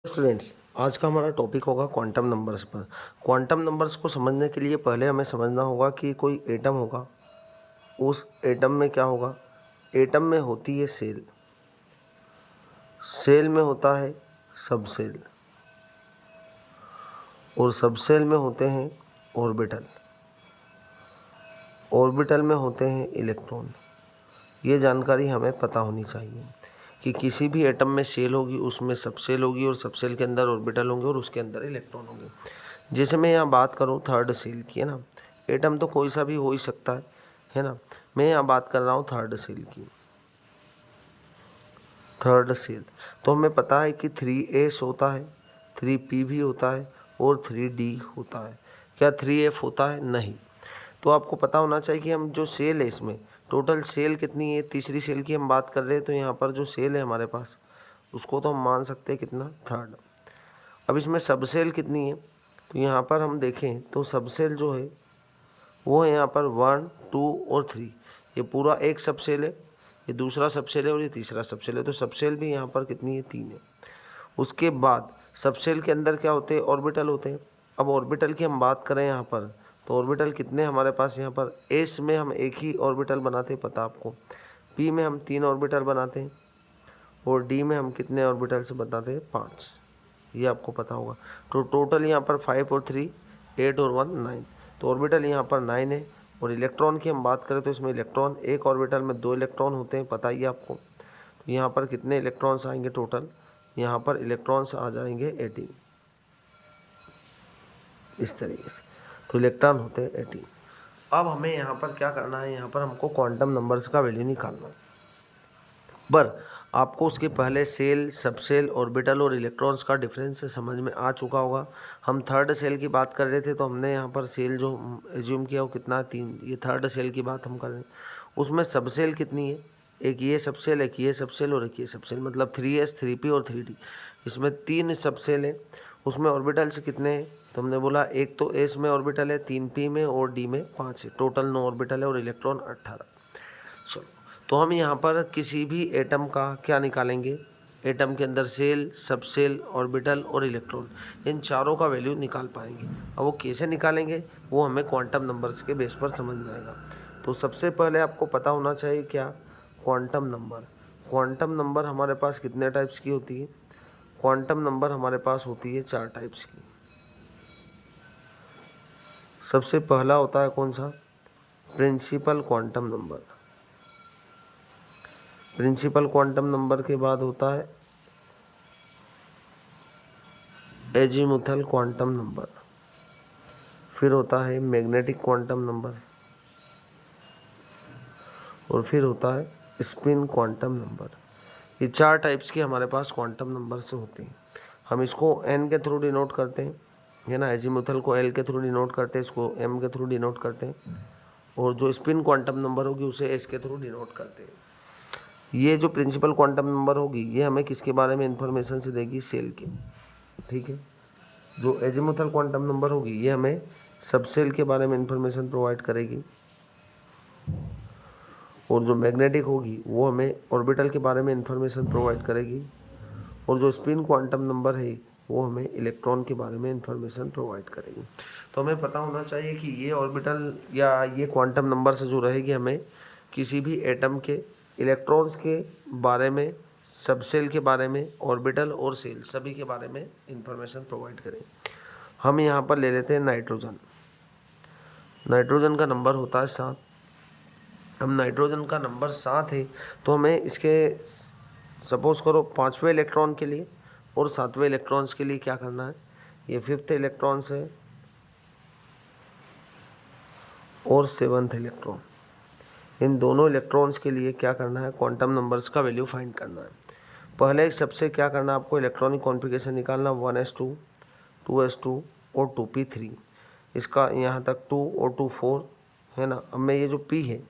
Students, आज का हमारा टॉपिक होगा क्वांटम नंबर्स पर। क्वांटम नंबर्स को समझने के लिए पहले हमें समझना होगा कि कोई एटम होगा, उस एटम में क्या होगा। एटम में होती है सेल, सेल में होता है सब सेल, और सब सेल में होते हैं ऑर्बिटल, ऑर्बिटल में होते हैं इलेक्ट्रॉन। ये जानकारी हमें पता होनी चाहिए कि किसी भी एटम में सेल होगी, उसमें सब सेल होगी, और सब सेल के अंदर ऑर्बिटल होंगे और उसके अंदर इलेक्ट्रॉन होंगे। जैसे मैं यहाँ बात करूँ थर्ड सेल की, है ना। एटम तो कोई सा भी हो ही सकता है ना। मैं यहाँ बात कर रहा हूँ थर्ड सेल की। थर्ड सेल तो हमें पता है कि 3s होता है, 3p भी होता है और 3d होता है। क्या 3f होता है? नहीं। तो आपको पता होना चाहिए कि हम जो सेल है, इसमें टोटल सेल कितनी है। तीसरी सेल की हम बात कर रहे हैं, तो यहाँ पर जो सेल है हमारे पास, उसको तो हम मान सकते हैं कितना, थर्ड। अब इसमें सब सेल कितनी है, तो यहाँ पर हम देखें तो सब सेल जो है वो है यहाँ पर 1, 2 और 3। ये पूरा एक सब सेल है, ये दूसरा सब सेल है और ये तीसरा सब सेल है। तो सब सेल भी यहाँ पर कितनी है, 3 है। उसके बाद सब सेल के अंदर क्या होते हैं, ऑर्बिटल होते हैं। अब ऑर्बिटल की हम बात करें यहाँ पर, तो ऑर्बिटल कितने हमारे पास यहाँ पर, एस में हम एक ही ऑर्बिटल बनाते हैं, पता आपको। पी में हम 3 ऑर्बिटल बनाते हैं, और डी में हम कितने ऑर्बिटल से बताते हैं, 5। ये आपको पता होगा। तो टोटल यहाँ पर 5 और 3 8 और 1 9। तो ऑर्बिटल यहाँ पर 9 है। और इलेक्ट्रॉन की हम बात करें तो इसमें इलेक्ट्रॉन, एक ऑर्बिटल में 2 इलेक्ट्रॉन होते हैं, पता ही आपको। तो यहाँ पर कितने इलेक्ट्रॉन्स आएंगे टोटल, यहाँ पर इलेक्ट्रॉन्स आ जाएंगे 18, इस तरीके से। तो इलेक्ट्रॉन होते हैं 18। अब हमें यहाँ पर क्या करना है, यहाँ पर हमको क्वांटम नंबर्स का वैल्यू निकालना है। पर आपको उसके पहले सेल, सब सेल, ऑर्बिटल और इलेक्ट्रॉन्स का डिफरेंस समझ में आ चुका होगा। हम थर्ड सेल की बात कर रहे थे, तो हमने यहाँ पर सेल जो एज्यूम किया वो कितना, 3। ये थर्ड सेल की बात हम कर रहे हैं। उसमें सब सेल कितनी है, एक ये सब सेल, एक ये सब सेल और एक ये सब सेल, मतलब 3s, 3p और 3d। इसमें 3 सब सेल है। उसमें ऑर्बिटल्स कितने हैं, तो हमने बोला एक तो s में ऑर्बिटल है 3p में, और d में 5 है। टोटल 9 ऑर्बिटल है और इलेक्ट्रॉन 18। चलो, तो हम यहाँ पर किसी भी एटम का क्या निकालेंगे, एटम के अंदर सेल, सब सेल, ऑर्बिटल और इलेक्ट्रॉन, इन चारों का वैल्यू निकाल पाएंगे। अब वो कैसे निकालेंगे, वो हमें क्वांटम नंबर्स के बेस पर समझ में आएगा। तो सबसे पहले आपको पता होना चाहिए क्या, क्वांटम नंबर। क्वांटम नंबर हमारे पास कितने टाइप्स की होती है, क्वांटम नंबर हमारे पास होती है 4 टाइप्स की। सबसे पहला होता है कौन सा, principal quantum number. Principal quantum number के बाद होता है एजीमुथल क्वांटम नंबर, फिर होता है मैग्नेटिक क्वांटम नंबर, और फिर होता है स्पिन क्वांटम नंबर। ये 4 टाइप्स के हमारे पास क्वांटम नंबर से होते हैं। हम इसको n के थ्रू डिनोट करते हैं, है ना। एजीमुथल को l के थ्रू डिनोट करते हैं, इसको m के थ्रू डिनोट करते हैं, और जो स्पिन क्वांटम नंबर होगी उसे s के थ्रू डिनोट करते हैं। ये जो प्रिंसिपल क्वांटम नंबर होगी, ये हमें किसके बारे में इंफॉर्मेशन से देगी, सेल के, ठीक है। जो एजीमुथल क्वांटम नंबर होगी, ये हमें सब सेल के बारे में इंफॉर्मेशन प्रोवाइड करेगी, और जो मैग्नेटिक होगी वो हमें ऑर्बिटल के बारे में इंफॉर्मेशन प्रोवाइड करेगी, और जो स्पिन क्वांटम नंबर है वो हमें इलेक्ट्रॉन के बारे में इंफॉर्मेशन प्रोवाइड करेगी। तो हमें पता होना चाहिए कि ये ऑर्बिटल या ये क्वांटम नंबर से जो रहेगी, हमें किसी भी एटम के इलेक्ट्रॉन्स के बारे में, सब सेल के बारे में, ऑर्बिटल और सेल सभी के बारे में इंफॉर्मेशन प्रोवाइड करें। हम यहाँ पर ले लेते हैं नाइट्रोजन। नाइट्रोजन का नंबर होता है 7। हम नाइट्रोजन का नंबर 7 है, तो हमें इसके सपोज करो 5वें इलेक्ट्रॉन के लिए और 7वें इलेक्ट्रॉन्स के लिए क्या करना है, ये 5th इलेक्ट्रॉन्स है और 7th इलेक्ट्रॉन, इन दोनों इलेक्ट्रॉन्स के लिए क्या करना है, क्वांटम नंबर्स का वैल्यू फाइंड करना है। पहले सबसे क्या करना है, आपको इलेक्ट्रॉनिक कॉन्फ़िगरेशन निकालना, 1s2, 2s2 और 2p3। इसका यहाँ तक 2 और 2 4 है ना। अब मैं ये जो p है,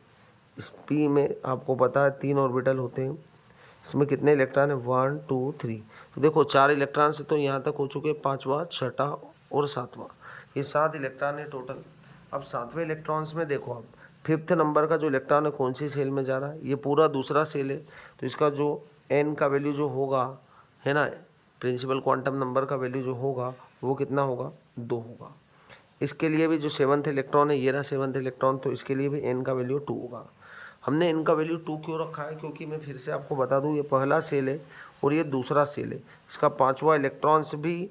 इस p में आपको पता है 3 ऑर्बिटल होते हैं। इसमें कितने इलेक्ट्रॉन है, 1 2 3। तो देखो 4 इलेक्ट्रॉन से तो यहाँ तक हो चुके हैं, 5वां, 6ठा और 7वां, ये 7 इलेक्ट्रॉन है टोटल। अब 7वें इलेक्ट्रॉन्स में देखो आप, 5th नंबर का जो इलेक्ट्रॉन है कौन सी सेल में जा रहा है, ये पूरा दूसरा सेल है। तो इसका जो n का वैल्यू जो होगा, है ना, प्रिंसिपल क्वांटम नंबर का वैल्यू जो होगा वो कितना होगा, 2 होगा। इसके लिए भी जो 7th इलेक्ट्रॉन है, ये रहा 7th इलेक्ट्रॉन, तो इसके लिए भी n का वैल्यू 2 होगा। हमने n का वैल्यू 2 क्यों रखा है, क्योंकि मैं फिर से आपको बता दूं, ये पहला सेल है और ये दूसरा सेल है। इसका 5वां इलेक्ट्रॉन्स भी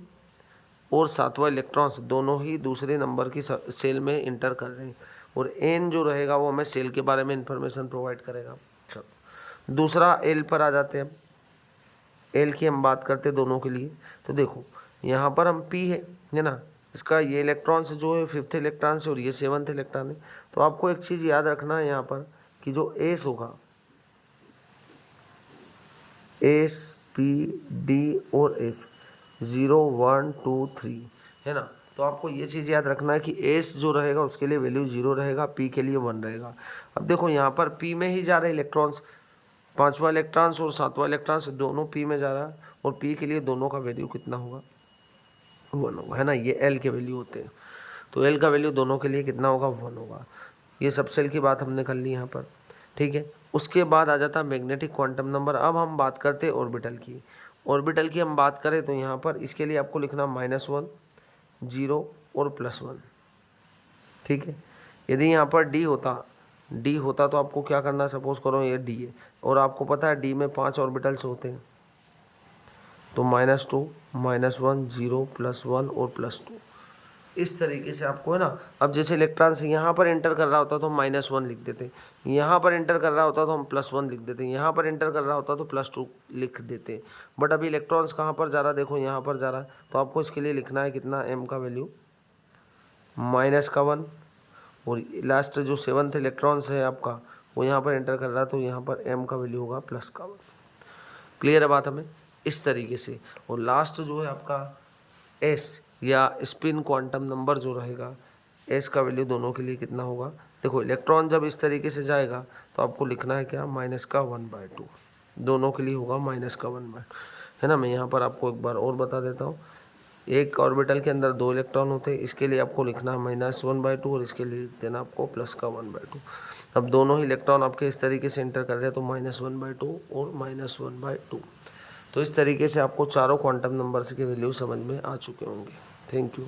और 7वां इलेक्ट्रॉन्स दोनों ही दूसरे नंबर की सेल में इंटर कर रहे हैं, और n जो रहेगा वो हमें सेल के बारे में इंफॉर्मेशन प्रोवाइड करेगा। चलो दूसरा l पर आ जाते हैं। अब l की हम बात करते हैं दोनों के लिए। तो देखो यहाँ पर हम p है ना, इसका ये इलेक्ट्रॉन्स जो है 5th इलेक्ट्रॉन से और ये 7th इलेक्ट्रॉन है। तो आपको एक चीज़ याद रखना है यहाँ पर कि जो s होगा, s p d और f 0 1 2 3 है ना। तो आपको ये चीज़ याद रखना है कि s जो रहेगा उसके लिए वैल्यू 0 रहेगा, p के लिए 1 रहेगा। अब देखो यहाँ पर p में ही जा रहे इलेक्ट्रॉन्स, 5वां इलेक्ट्रॉन्स और 7वां इलेक्ट्रॉन्स दोनों p में जा रहा है, और p के लिए दोनों का वैल्यू कितना होगा, 1 होगा, है ना। ये l के वैल्यू होते हैं, तो l का वैल्यू दोनों के लिए कितना होगा, 1 होगा। ये सब सेल की बात हमने कर ली यहाँ पर, ठीक है। उसके बाद आ जाता है मैग्नेटिक क्वांटम नंबर। अब हम बात करते हैं ऑर्बिटल की। ऑर्बिटल की हम बात करें तो यहाँ पर इसके लिए आपको लिखना -1 0 और +1, ठीक है। यदि यहाँ पर d होता तो आपको क्या करना, सपोज करो ये d है और आपको पता है d में 5 ऑर्बिटल्स होते हैं, तो -2 -1 0 +1 और +2, इस तरीके से आपको, है ना। अब जैसे इलेक्ट्रॉन्स यहाँ पर एंटर कर रहा होता तो हम -1 लिख देते, यहाँ पर एंटर कर रहा होता तो हम +1 लिख देते, यहाँ पर एंटर कर रहा होता तो +2 लिख देते। बट अभी इलेक्ट्रॉन्स कहाँ पर जा रहा है, देखो यहाँ पर जा रहा है, तो आपको इसके लिए लिखना है कितना, m का वैल्यू -1, और लास्ट जो 7th इलेक्ट्रॉन्स है आपका वो यहाँ पर एंटर कर रहा है, तो यहाँ पर m का वैल्यू होगा +1। क्लियर है बात हमें, इस तरीके से। और लास्ट जो है आपका s या स्पिन क्वांटम नंबर जो रहेगा, s का वैल्यू दोनों के लिए कितना होगा। देखो इलेक्ट्रॉन जब इस तरीके से जाएगा तो आपको लिखना है क्या, -1/2, दोनों के लिए होगा -1/2, है ना। मैं यहाँ पर आपको एक बार और बता देता हूँ, एक ऑर्बिटल के अंदर 2 इलेक्ट्रॉन होते हैं, इसके लिए आपको लिखना है -1/2 और इसके लिए लिख देना आपको +1/2। अब दोनों ही इलेक्ट्रॉन आपके इस तरीके से एंटर कर रहे हैं, तो -1/2 और -1/2। तो इस तरीके से आपको चारों क्वांटम नंबर्स के वैल्यू समझ में आ चुके होंगे। Thank you.